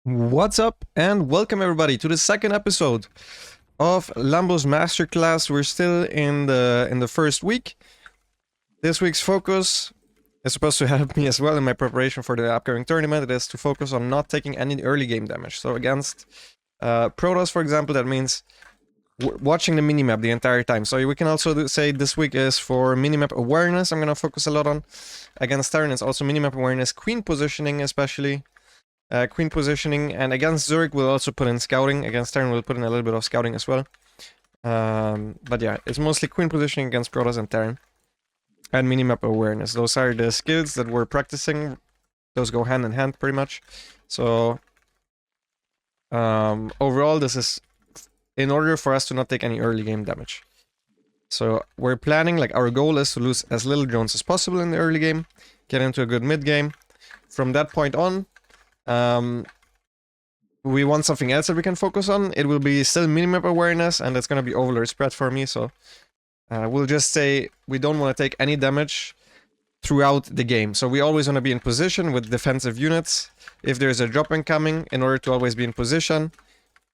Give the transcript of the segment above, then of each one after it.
What's up and welcome everybody to the second episode of Lambo's Masterclass. We're still in the first week. This week's focus is supposed to help me as well in my preparation for the upcoming tournament. It is to focus on not taking any early game damage. So against Protoss, for example, that means watching the minimap the entire time. So we can also say this week is for minimap awareness. I'm going to focus a lot on. Against Terran, it's also minimap awareness, queen positioning especially. Queen positioning, and against Zerg we'll also put in scouting. Against Terran we'll put in a little bit of scouting as well. But yeah, it's mostly queen positioning against Protoss and Terran. And minimap awareness. Those are the skills that we're practicing. Those go hand in hand pretty much. So overall this is in order for us to not take any early game damage. So we're planning, like our goal is to lose as little drones as possible in the early game. Get into a good mid game. From that point on, we want something else that we can focus on. It will be still minimap awareness, and it's gonna be overlord spread for me, so we'll just say we don't want to take any damage throughout the game. So we always want to be in position with defensive units. If there's a drop incoming, in order to always be in position,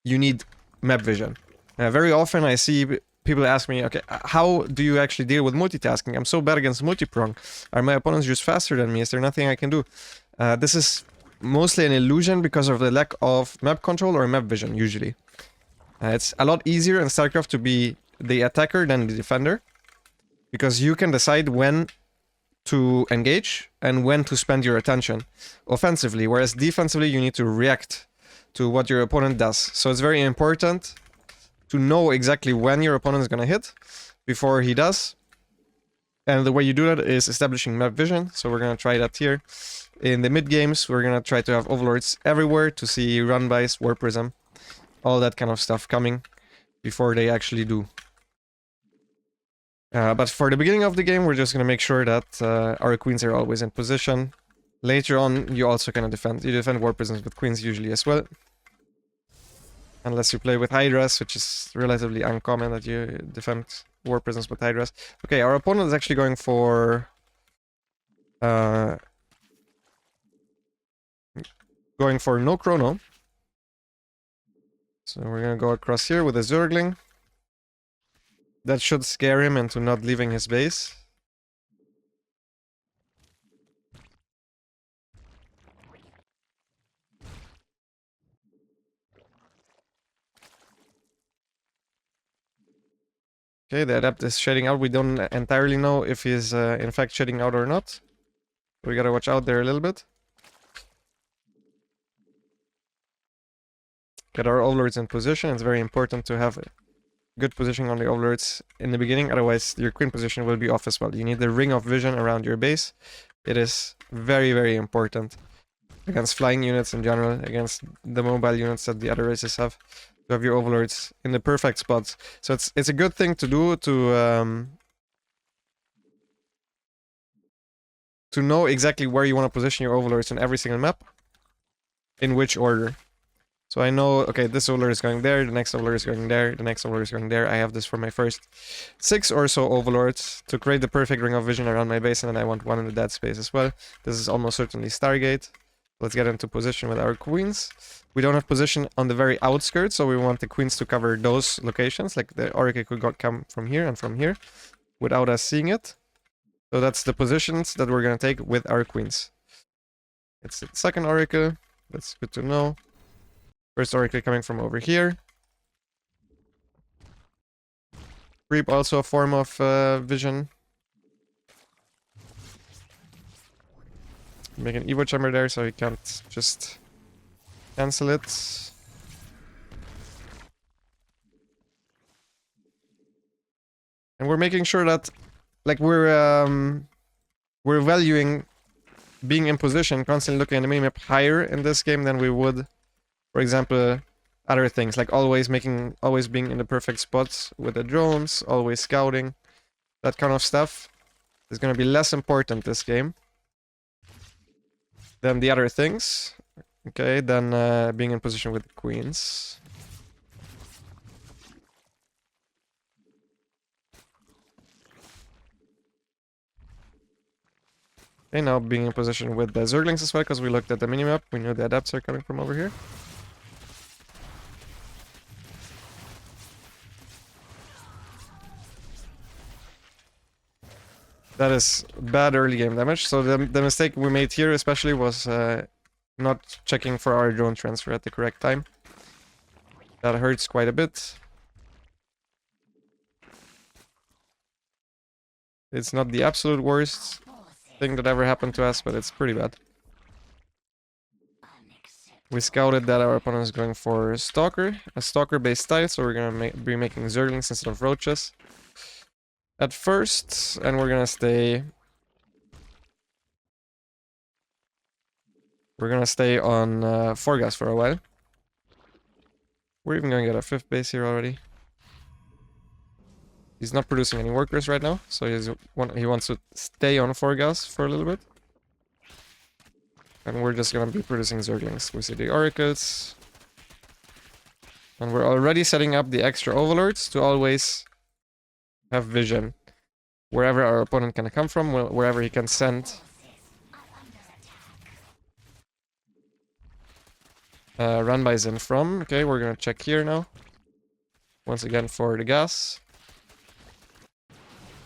you need map vision. Very often I see people ask me, okay, how do you actually deal with multitasking? I'm so bad against multiprong. Are my opponents just faster than me? Is there nothing I can do? This is mostly an illusion because of the lack of map control or map vision, usually. It's a lot easier in StarCraft to be the attacker than the defender, because you can decide when to engage and when to spend your attention offensively, whereas defensively you need to react to what your opponent does. So it's very important to know exactly when your opponent is going to hit before he does. And the way you do that is establishing map vision. So we're going to try that here. In the mid games, we're going to try to have overlords everywhere to see run-bys, war prism, all that kind of stuff coming before they actually do. But for the beginning of the game, we're just going to make sure that our queens are always in position. Later on, you also kind of defend. You defend war prisms with queens usually as well. Unless you play with Hydras, which is relatively uncommon that you defend war prisms with Hydras. Okay, our opponent is actually going for no chrono. So we're gonna go across here with a Zergling. That should scare him into not leaving his base. Okay, the adept is shedding out. We don't entirely know if he's in fact shedding out or not. We gotta watch out there a little bit. Get our overlords in position. It's very important to have good positioning on the overlords in the beginning, otherwise your queen position will be off as well. You need the ring of vision around your base. It is very, very important against flying units in general, against the mobile units that the other races have, to have your overlords in the perfect spots. So it's a good thing to do to know exactly where you want to position your overlords on every single map, in which order. So I know, okay, this overlord is going there, the next overlord is going there, the next overlord is going there. I have this for my first 6 or so overlords to create the perfect ring of vision around my base, and then I want one in the dead space as well. This is almost certainly Stargate. Let's get into position with our queens. We don't have position on the very outskirts, so we want the queens to cover those locations. Like the Oracle could come from here and from here without us seeing it. So that's the positions that we're going to take with our queens. It's the second Oracle. That's good to know. First Oracle coming from over here. Creep, also a form of vision. Make an Evo chamber there so he can't just cancel it. And we're making sure that, like, we're valuing being in position, constantly looking at the minimap higher in this game than we would, for example, other things, like always being in the perfect spots with the drones, always scouting, that kind of stuff is going to be less important this game than the other things. Okay, then being in position with the queens. Okay, now being in position with the Zerglings as well, because we looked at the minimap, we knew the adepts are coming from over here. That is bad early game damage. So the mistake we made here especially was not checking for our drone transfer at the correct time. That hurts quite a bit. It's not the absolute worst thing that ever happened to us, but it's pretty bad. We scouted that our opponent is going for Stalker, a Stalker-based style, so we're gonna be making Zerglings instead of Roaches at first, and we're gonna stay... We're gonna stay on 4 gas for a while. We're even gonna get a 5th base here already. He's not producing any workers right now, so he wants to stay on 4 gas for a little bit. And we're just gonna be producing Zerglings. We see the Oracles. And we're already setting up the extra Overlords to always have vision. Wherever our opponent can come from, wherever he can send. Run by Zen from. Okay, we're gonna check here now. Once again for the gas.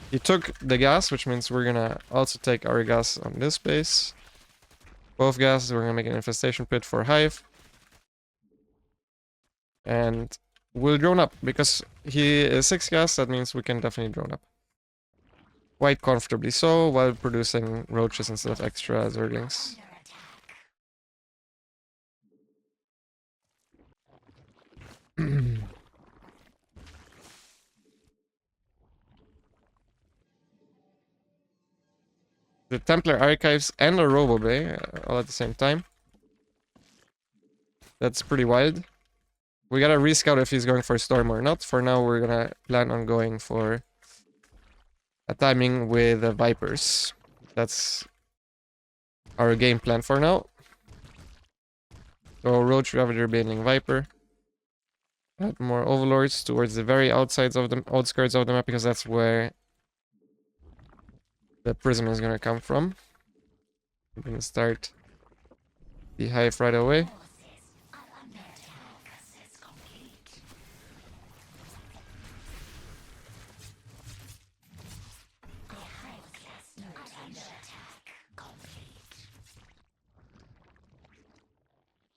He took the gas, which means we're gonna also take our gas on this base. Both gases, we're gonna make an infestation pit for Hive. And we'll drone up, because he is 6 gas, that means we can definitely drone up. Quite comfortably so, while producing roaches instead of extra Zerglings. The Templar Archives and a Robo Bay all at the same time. That's pretty wild. We gotta rescout if he's going for Storm or not. For now, we're gonna plan on going for a timing with the Vipers. That's our game plan for now. So Roach, Ravager, Baneling, Viper. Add more Overlords towards the very outskirts of the map, because that's where the Prism is gonna come from. I'm gonna start the Hive right away.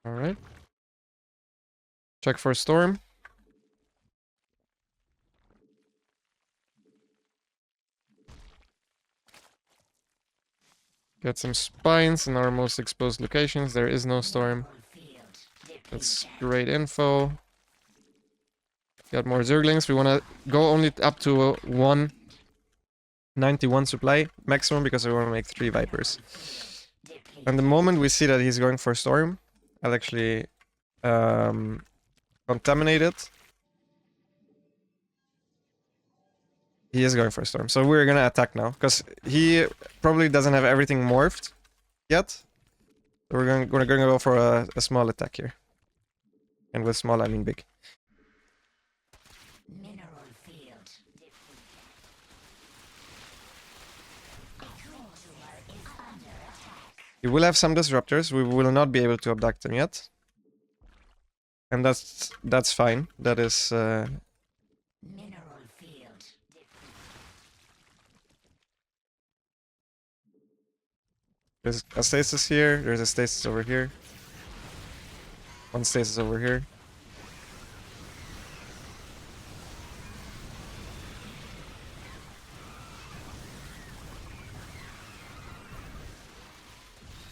Alright. Check for Storm. Get some spines in our most exposed locations. There is no Storm. That's great info. Got more Zerglings. We want to go only up to 191 supply maximum, because we want to make 3 Vipers. And the moment we see that he's going for Storm, I'll actually contaminate it. He is going for a Storm, so we're gonna attack now, because he probably doesn't have everything morphed yet. So we're gonna go for a small attack here. And with small, I mean big. He will have some disruptors. We will not be able to abduct them yet. And that's fine. That is there's a stasis here, there's a stasis over here. One stasis over here.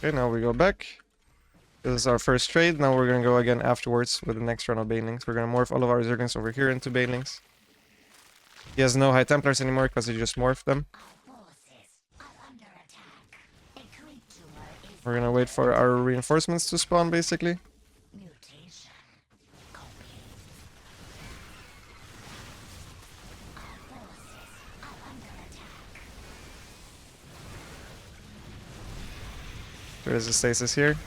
Okay, now we go back. This is our first trade. Now we're gonna go again afterwards with the next round of Banelings. We're gonna morph all of our Zerglings over here into Banelings. He has no High Templars anymore because he just morphed them. We're gonna wait for our reinforcements to spawn, basically. There is a stasis here.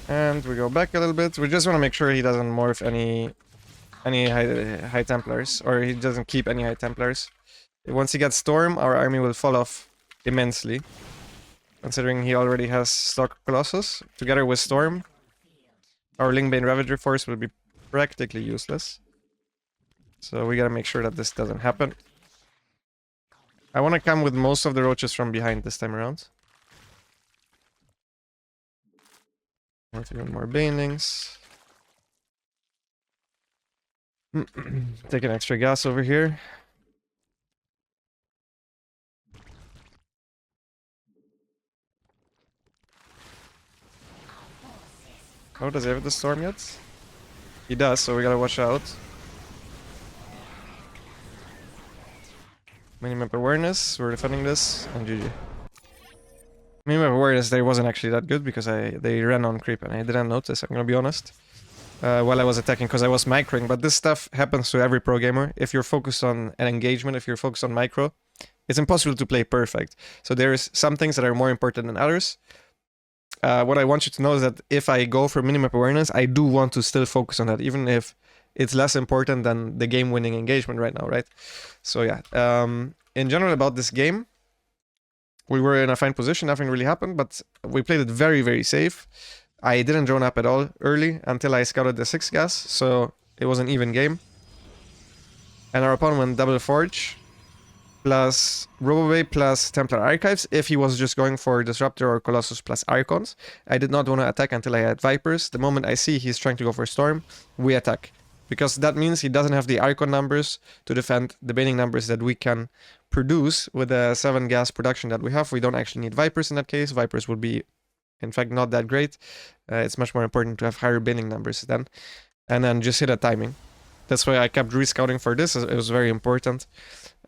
And we go back a little bit. We just want to make sure he doesn't morph any high Templars, or he doesn't keep any High Templars. Once he gets Storm, our army will fall off immensely, considering he already has Stock Colossus. Together with Storm, our Lingbane Ravager Force will be practically useless. So we gotta make sure that this doesn't happen. I want to come with most of the roaches from behind this time around. More banelings. Take an extra gas over here. Oh, does he have the storm yet? He does, so we gotta watch out. Minimap awareness, we're defending this, and GG. Minimap awareness there wasn't actually that good because they ran on creep and I didn't notice, I'm gonna be honest. While I was attacking because I was microing, but this stuff happens to every pro gamer. If you're focused on an engagement, if you're focused on micro, it's impossible to play perfect. So there's some things that are more important than others. What I want you to know is that if I go for minimap awareness, I do want to still focus on that, even if it's less important than the game-winning engagement right now, right? So yeah, in general about this game, we were in a fine position, nothing really happened, but we played it very, very safe. I didn't drone up at all early until I scouted the 6 gas, so it was an even game. And our opponent went double Forge, plus Robobay plus Templar Archives if he was just going for Disruptor or Colossus plus Archons. I did not want to attack until I had Vipers. The moment I see he's trying to go for Storm, we attack. Because that means he doesn't have the Archon numbers to defend the Baning numbers that we can produce with the 7 gas production that we have. We don't actually need Vipers in that case. Vipers would be, in fact, not that great. It's much more important to have higher Baning numbers then. And then just hit a timing. That's why I kept rescouting for this. It was very important.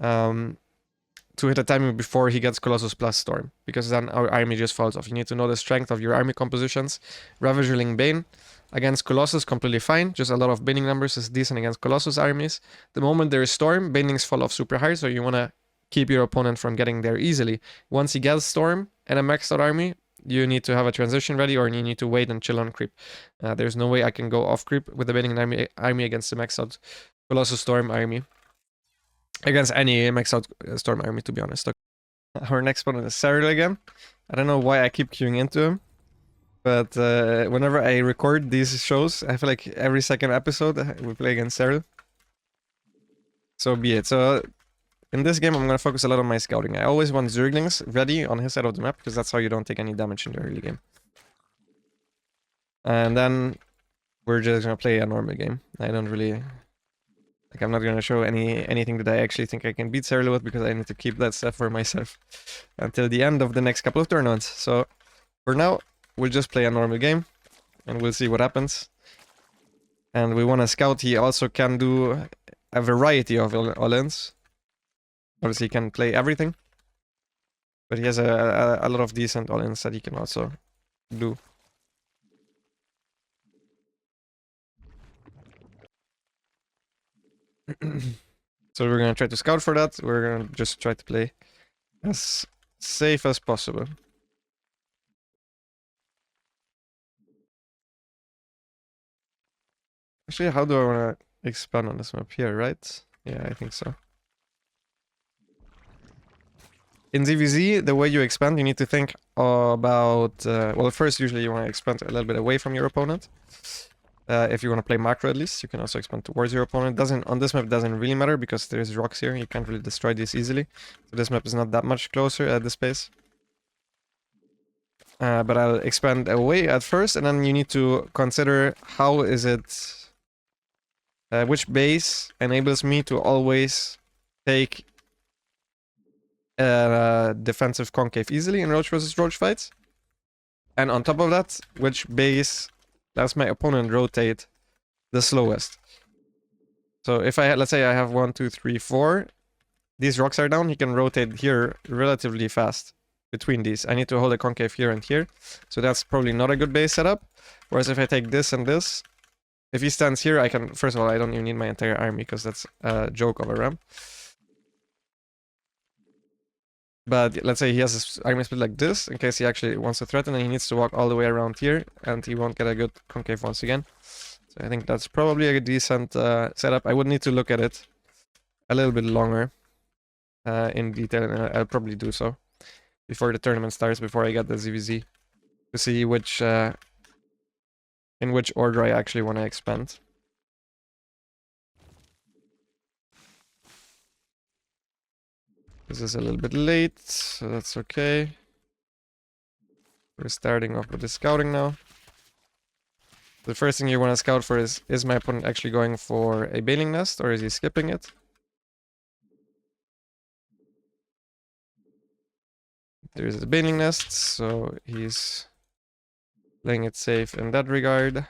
To hit a timing before he gets Colossus plus Storm, because then our army just falls off. You need to know the strength of your army compositions. Ravagerling Bane against Colossus, completely fine. Just a lot of Baning numbers is decent against Colossus armies. The moment there is Storm, Banelings fall off super high, so you want to keep your opponent from getting there easily. Once he gets Storm and a maxed out army, you need to have a transition ready, or you need to wait and chill on creep. There's no way I can go off creep with the Baning army against the maxed out Colossus Storm army. Against any maxed out Storm army, to be honest. Our next opponent is Cyril again. I don't know why I keep queuing into him. But whenever I record these shows, I feel like every second episode we play against Cyril. So be it. So in this game I'm going to focus a lot on my scouting. I always want Zerglings ready on his side of the map, because that's how you don't take any damage in the early game. And then we're just going to play a normal game. I don't really... Like, I'm not going to show anything that I actually think I can beat Cyril with, because I need to keep that stuff for myself until the end of the next couple of tournaments. So, for now, we'll just play a normal game, and we'll see what happens. And we want to scout. He also can do a variety of all-ins. Obviously, he can play everything. But he has a lot of decent all-ins that he can also do. So we're gonna try to scout for that. We're gonna just try to play as safe as possible. Actually, how do I want to expand on this map here, right? Yeah, I think so. In ZVZ, the way you expand, you need to think about... well, first, usually you want to expand a little bit away from your opponent. If you want to play macro at least, you can also expand towards your opponent. On this map, it doesn't really matter because there's rocks here. You can't really destroy these easily. So this map is not that much closer at this pace. But I'll expand away at first, and then you need to consider how is it... which base enables me to always take defensive concave easily in Roach versus Roach fights. And on top of that, which base lets my opponent rotate the slowest. So if I let's say I have 1, 2, 3, 4, these rocks are down, he can rotate here relatively fast between these. I need to hold a concave here and here, so that's probably not a good base setup. Whereas if I take this and this, if he stands here, I can... First of all, I don't even need my entire army, because that's a joke of a ram. But let's say he has his army split like this, in case he actually wants to threaten, and he needs to walk all the way around here, and he won't get a good concave once again. So I think that's probably a decent setup. I would need to look at it a little bit longer in detail, and I'll probably do so before the tournament starts, before I get the ZVZ, to see which in which order I actually want to expand. This is a little bit late, so that's okay. We're starting off with the scouting now. The first thing you want to scout for is my opponent actually going for a baling nest, or is he skipping it? There's a baling nest, so he's playing it safe in that regard.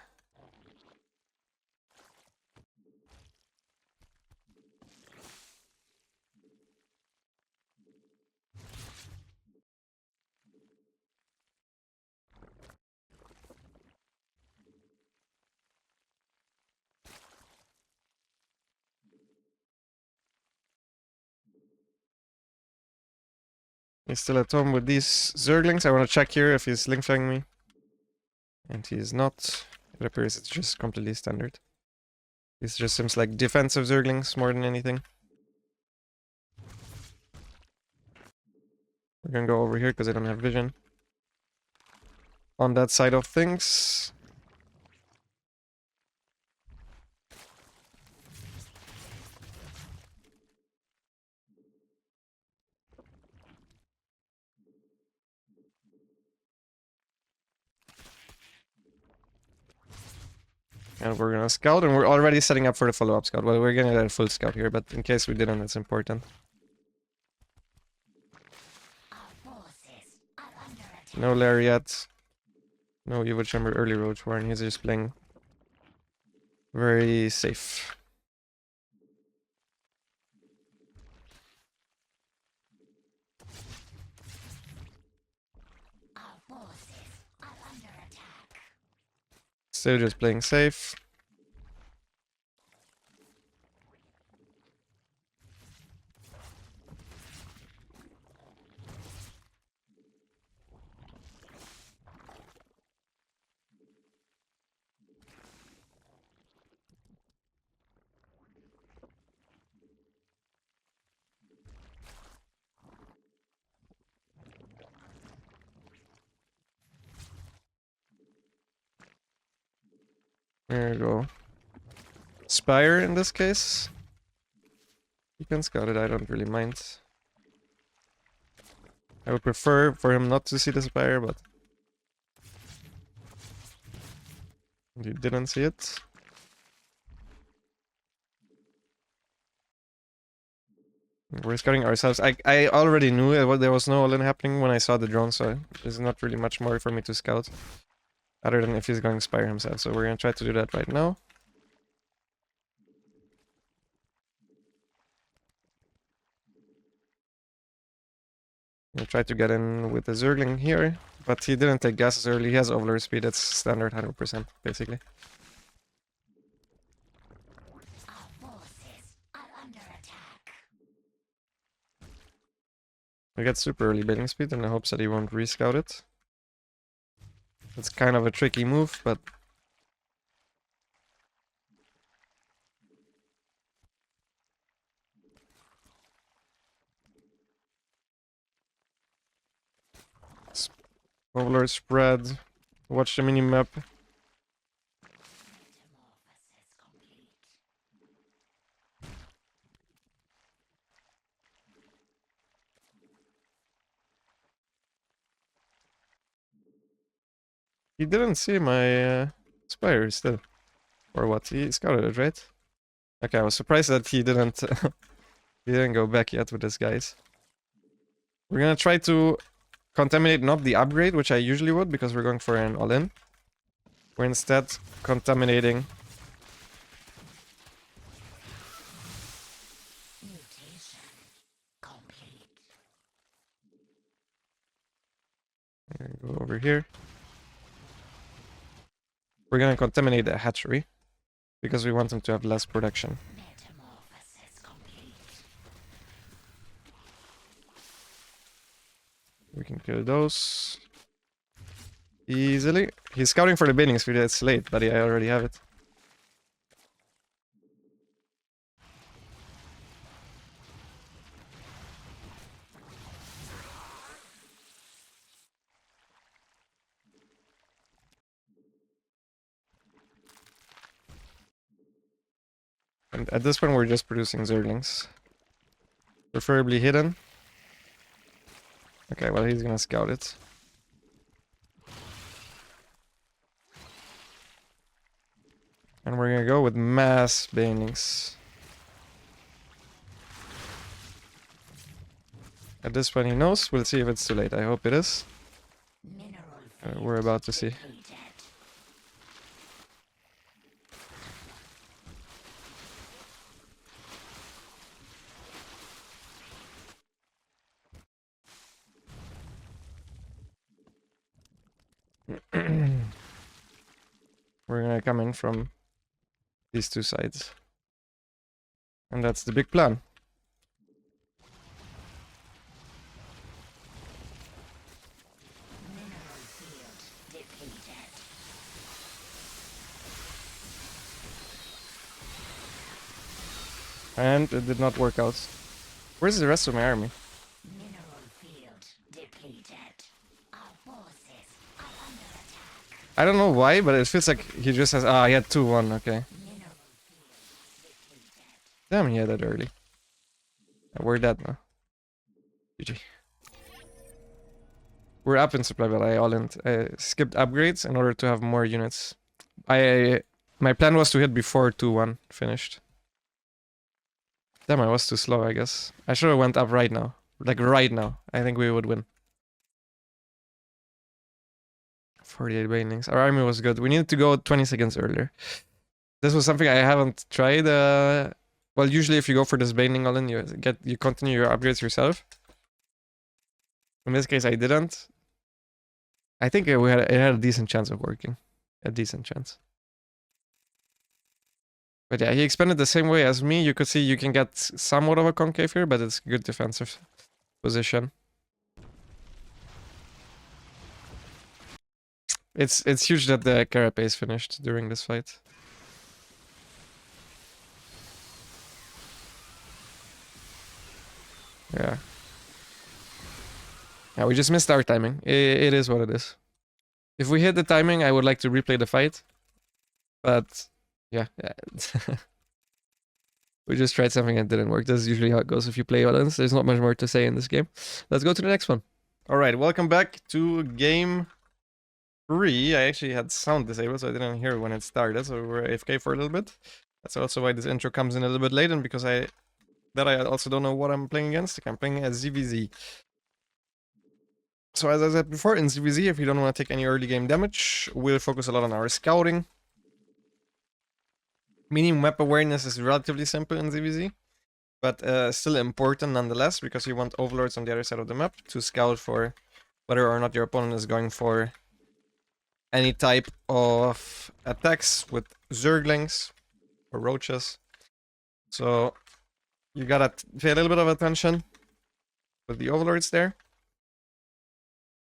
He's still at home with these Zerglings. I want to check here if he's link-flying me. And he is not. It appears it's just completely standard. This just seems like defensive Zerglings more than anything. We're gonna go over here because I don't have vision on that side of things. And we're gonna scout, and we're already setting up for the follow-up scout. Well, we're gonna get a full scout here, but in case we didn't, it's important. No Lariat. No Evil Chamber early Roach Warren. He's just playing very safe. Still just playing safe. There you go. Spire in this case. You can scout it, I don't really mind. I would prefer for him not to see the Spire, but you didn't see it. We're scouting ourselves. I already knew there was no all-in happening when I saw the drone, so there's not really much more for me to scout. Other than if he's going to Spire himself, so we're gonna try to do that right now. We'll try to get in with the Zergling here, but he didn't take gases early. He has overlord speed, that's standard 100%, basically. We get super early bailing speed in the hopes that he won't rescout it. It's kind of a tricky move, but overlord spread. Watch the mini-map. He didn't see my Spire still. Or what? He scouted it, right? Okay, I was surprised that he didn't he didn't go back yet with his guys. We're gonna try to contaminate not the upgrade, which I usually would, because we're going for an all-in. We're instead contaminating go over here. We're gonna contaminate the hatchery because we want them to have less production. We can kill those easily. He's scouting for the bailing speed. It's late, buddy. I already have it. And at this point we're just producing Zerglings. Preferably hidden. Okay, well he's gonna scout it. And we're gonna go with mass banelings. At this point he knows. We'll see if it's too late. I hope it is. We're about to see. We're gonna come in from these two sides. And that's the big plan. And it did not work out. Where's the rest of my army? I don't know why, but it feels like he just has... Ah, he had 2-1, okay. Damn, he had that early. We're dead now. GG. We're up in supply, but I skipped upgrades in order to have more units. My plan was to hit before 2-1 finished. Damn, I was too slow, I guess. I should have went up right now. Like, right now. I think we would win. 48 banelings. Our army was good. We needed to go 20 seconds earlier. This was something I haven't tried. Well, usually if you go for this baneling all in, you continue your upgrades yourself. In this case, I didn't. I think it had a decent chance of working. A decent chance. But yeah, he expanded the same way as me. You could see you can get somewhat of a concave here, but it's good defensive position. It's huge that the carapace finished during this fight. Yeah. Yeah, we just missed our timing. It is what it is. If we hit the timing, I would like to replay the fight. But, yeah. We just tried something that didn't work. This is usually how it goes if you play Valence. There's not much more to say in this game. Let's go to the next one. Alright, welcome back to game 3. I actually had sound disabled, so I didn't hear when it started. So we were AFK for a little bit. That's also why this intro comes in a little bit late, and because I also don't know what I'm playing against. I'm playing as ZVZ. So as I said before, in ZVZ, if you don't want to take any early game damage, we'll focus a lot on our scouting. Meaning map awareness is relatively simple in ZVZ, but still important nonetheless, because you want overlords on the other side of the map to scout for whether or not your opponent is going for any type of attacks with Zerglings or roaches. So you gotta pay a little bit of attention with the overlords there.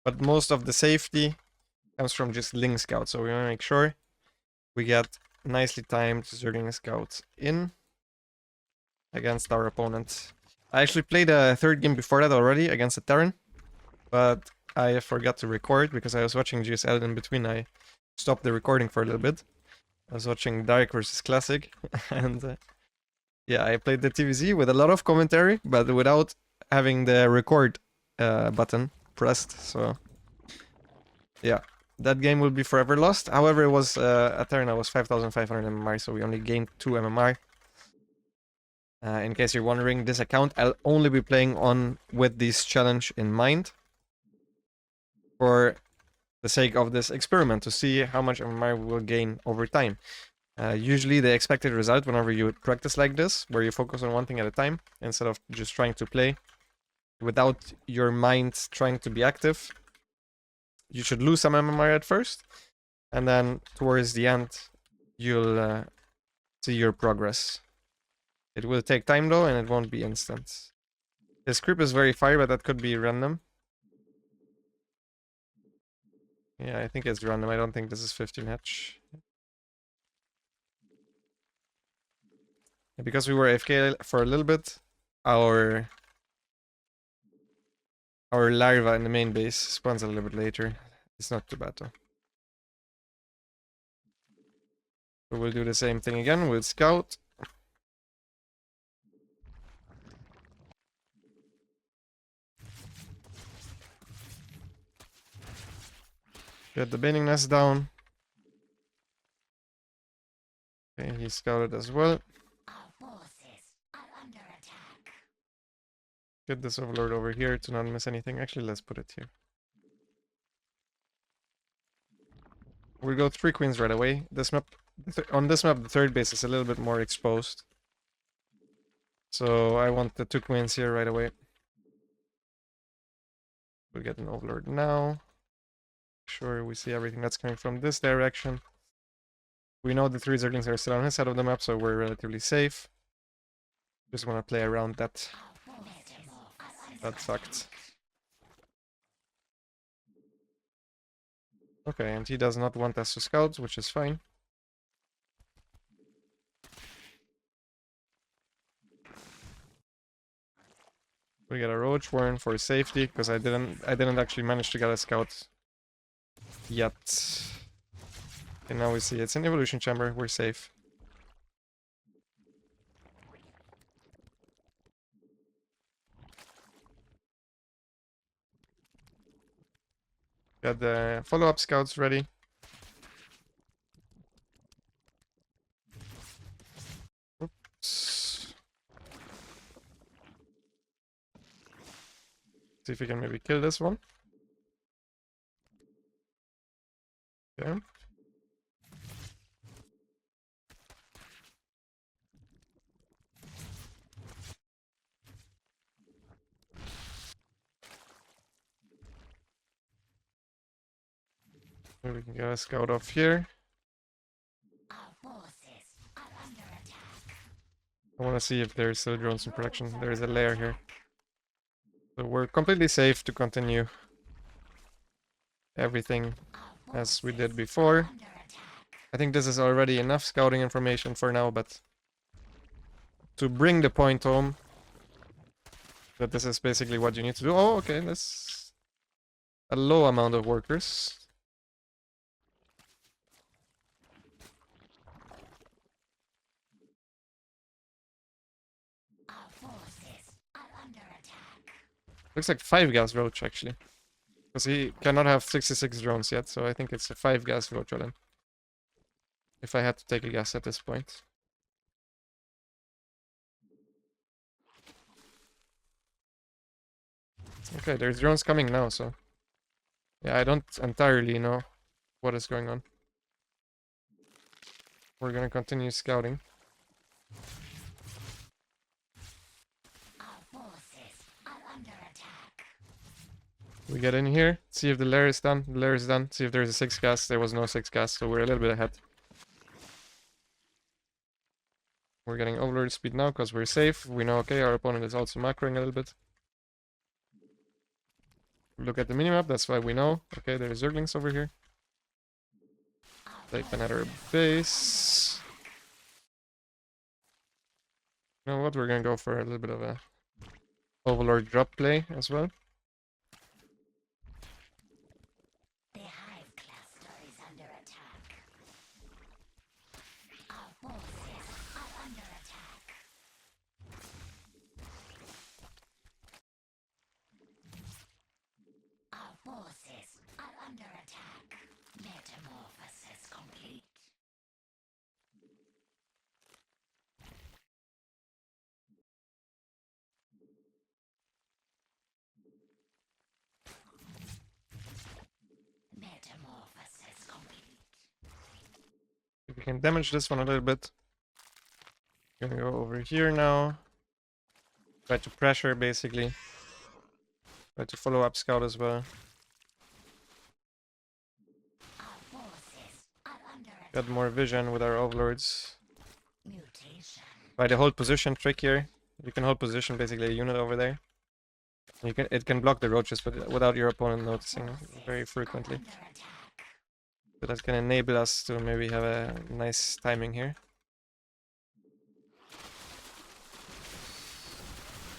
But most of the safety comes from just Ling Scout, so we want to make sure we get nicely timed Zergling Scouts in against our opponent. I actually played a third game before that already against a Terran, but I forgot to record because I was watching GSL in between. I stopped the recording for a little bit. I was watching Dark versus Classic, and yeah, I played the TVZ with a lot of commentary, but without having the record button pressed, so yeah. That game will be forever lost. However, it was a turn. I was 5,500 MMR, so we only gained 2 MMR. In case you're wondering, this account I'll only be playing on with this challenge in mind, for the sake of this experiment, to see how much MMR we will gain over time. Usually the expected result whenever you practice like this, where you focus on one thing at a time, instead of just trying to play without your mind trying to be active, you should lose some MMR at first, and then towards the end, you'll see your progress. It will take time though, and it won't be instant. This creep is very fire, but that could be random. Yeah, I think it's random. I don't think this is 15 hatch. Because we were AFK for a little bit, our larva in the main base spawns a little bit later. It's not too bad though. So we'll do the same thing again. We'll scout. Get the baiting nest down. Okay, he scouted as well. Get this overlord over here to not miss anything. Actually, let's put it here. We'll go 3 queens right away. This map, on this map, the third base is a little bit more exposed. So I want the 2 queens here right away. We'll get an overlord now. Sure, we see everything that's coming from this direction. We know the 3 Zerglings are still on his side of the map, so we're relatively safe. Just want to play around that. That sucked. Okay, and he does not want us to scout, which is fine. We get a roach warren for safety, because I didn't actually manage to get a scout yet. And now we see it's an evolution chamber, we're safe. Got the follow-up scouts ready. Oops. See if we can maybe kill this one. Okay. Maybe we can get a scout off here. I want to see if there's still drones in production. There is a lair here. So we're completely safe to continue everything as we did before. I think this is already enough scouting information for now, but to bring the point home that this is basically what you need to do. Oh, okay, that's a low amount of workers. Looks like 5 gas roach actually. Because he cannot have 66 drones yet, so I think it's a 5 gas roach on him. If I had to take a guess at this point. Okay, there's drones coming now, so... Yeah, I don't entirely know what is going on. We're gonna continue scouting. We get in here, see if the lair is done. The lair is done. See if there's a 6 gas. There was no 6 gas, so we're a little bit ahead. We're getting overlord speed now because we're safe. We know, okay, our opponent is also macroing a little bit. Look at the minimap, that's why we know. Okay, there's Zerglings over here. Take another base. You know what, we're gonna go for a little bit of a overlord drop play as well. If we can damage this one a little bit. Gonna go over here now. Try to pressure basically. Try to follow up scout as well. Got more vision with our overlords. By the hold position trick here. You can hold position basically a unit over there. It can block the roaches, but without your opponent noticing very frequently. So that can enable us to maybe have a nice timing here.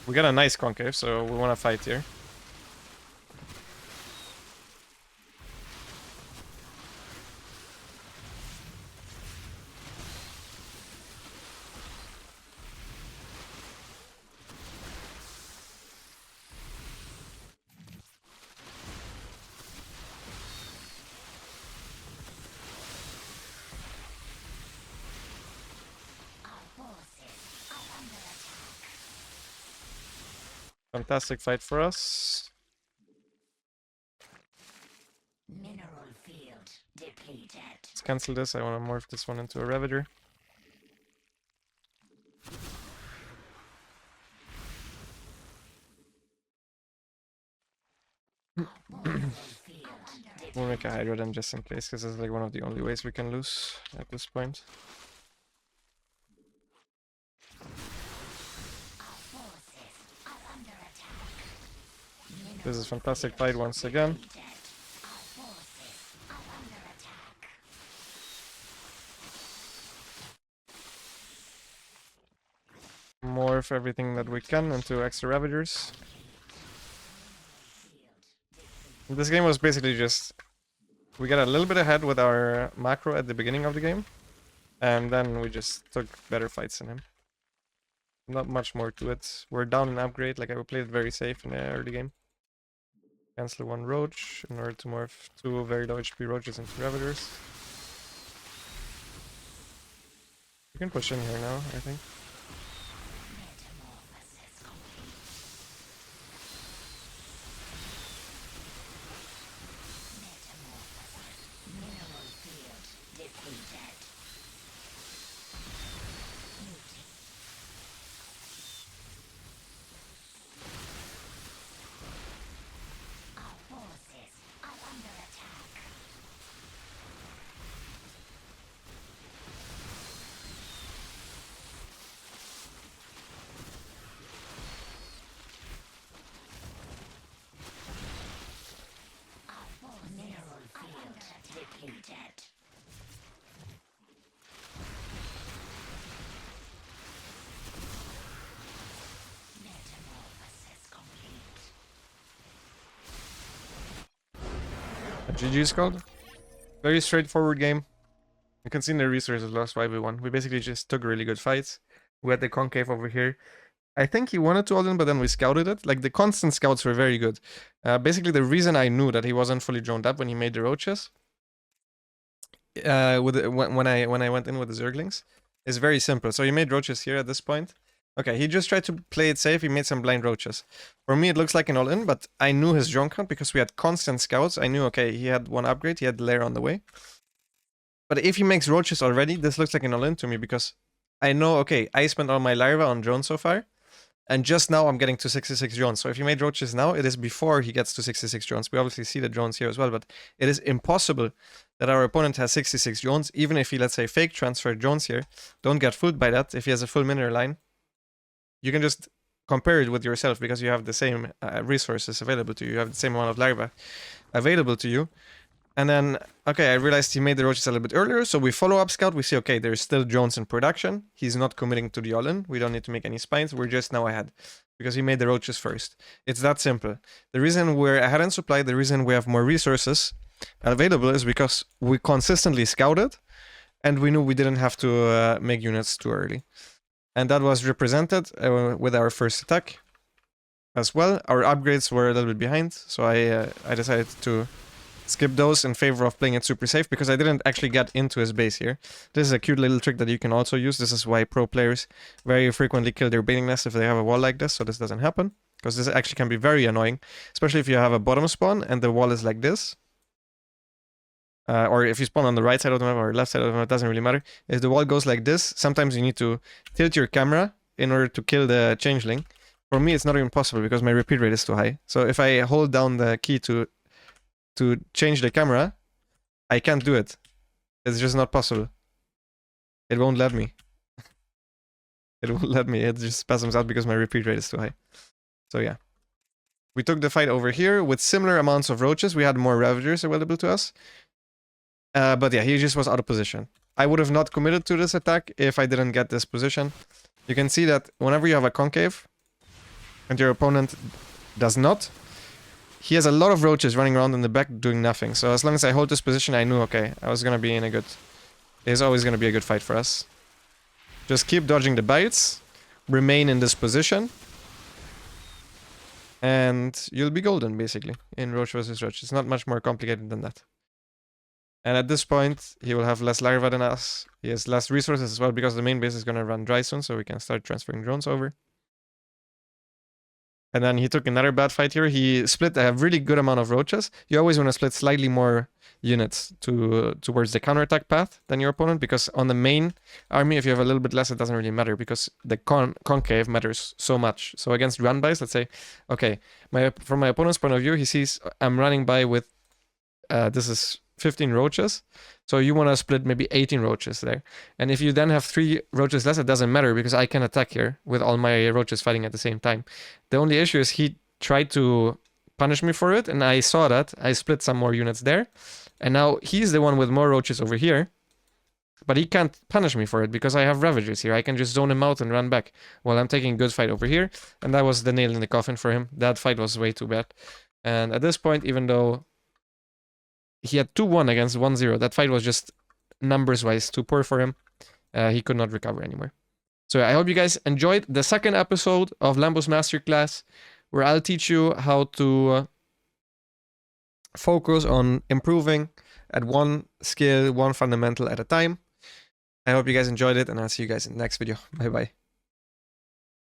We got a nice concave, so we want to fight here. Fantastic fight for us. Mineral field depleted. Let's cancel this. I want to morph this one into a Ravager. We'll make a Hydra then just in case, because it's like one of the only ways we can lose at this point. This is fantastic fight once again. Morph everything that we can into extra Ravagers. This game was basically just... We got a little bit ahead with our macro at the beginning of the game. And then we just took better fights than him. Not much more to it. We're down in upgrade, like I played it very safe in the early game. Cancel one Roach in order to morph 2 very low HP Roaches into Ravagers. You can push in here now, I think. GG's called. Very straightforward game. You can see in the resources lost why we won. We basically just took really good fights. We had the concave over here. I think he wanted to all-in, but then we scouted it. Like, the constant scouts were very good. Basically, the reason I knew that he wasn't fully droned up when he made the roaches, when I went in with the Zerglings, is very simple. So he made roaches here at this point. Okay, he just tried to play it safe. He made some blind roaches. For me, it looks like an all-in, but I knew his drone count because we had constant scouts. I knew, okay, he had one upgrade. He had the lair on the way. But if he makes roaches already, this looks like an all-in to me because I know, okay, I spent all my larva on drones so far. And just now I'm getting to 66 drones. So if he made roaches now, it is before he gets to 66 drones. We obviously see the drones here as well, but it is impossible that our opponent has 66 drones, even if he, let's say, fake transfer drones here. Don't get fooled by that. If he has a full mineral line, you can just compare it with yourself because you have the same resources available to you. You have the same amount of larva available to you. And then, okay, I realized he made the roaches a little bit earlier, so we follow up scout. We see, okay, there's still drones in production. He's not committing to the all-in. We don't need to make any spines. We're just now ahead because he made the roaches first. It's that simple. The reason we're ahead in supply, the reason we have more resources available is because we consistently scouted and we knew we didn't have to make units too early. And that was represented with our first attack as well. Our upgrades were a little bit behind, so I decided to skip those in favor of playing it super safe because I didn't actually get into his base here. This is a cute little trick that you can also use. This is why pro players very frequently kill their baiting nest if they have a wall like this, so this doesn't happen. Because this actually can be very annoying, especially if you have a bottom spawn and the wall is like this. Or if you spawn on the right side of the map or left side of the map, it doesn't really matter. If the wall goes like this, sometimes you need to tilt your camera in order to kill the changeling. For me, it's not even possible because my repeat rate is too high. So if I hold down the key to change the camera, I can't do it. It's just not possible. It won't let me. It won't let me. It just spasms out because my repeat rate is too high. So yeah. We took the fight over here with similar amounts of roaches. We had more Ravagers available to us. But yeah, he just was out of position. I would have not committed to this attack if I didn't get this position. You can see that whenever you have a concave and your opponent does not, he has a lot of roaches running around in the back doing nothing. So as long as I hold this position, I knew, okay, I was going to be in a good... It's always going to be a good fight for us. Just keep dodging the bites, remain in this position, and you'll be golden, basically, in roach versus roach. It's not much more complicated than that. And at this point, he will have less larva than us. He has less resources as well because the main base is going to run dry soon, so we can start transferring drones over. And then he took another bad fight here. He split a really good amount of roaches. You always want to split slightly more units towards the counterattack path than your opponent, because on the main army, if you have a little bit less, it doesn't really matter, because the concave matters so much. So against run-bys, let's say, okay, from my opponent's point of view, he sees I'm running by with, this is 15 roaches. So you want to split maybe 18 roaches there. And if you then have 3 roaches less, it doesn't matter, because I can attack here with all my roaches fighting at the same time. The only issue is he tried to punish me for it, and I saw that. I split some more units there. And now he's the one with more roaches over here. But he can't punish me for it, because I have Ravagers here. I can just zone him out and run back while I'm taking a good fight over here. And that was the nail in the coffin for him. That fight was way too bad. And at this point, even though he had 2-1 against 1-0, that fight was just numbers-wise too poor for him. He could not recover anymore. So I hope you guys enjoyed the second episode of Lambo's Masterclass, where I'll teach you how to focus on improving at one skill, one fundamental at a time. I hope you guys enjoyed it, and I'll see you guys in the next video. Bye bye.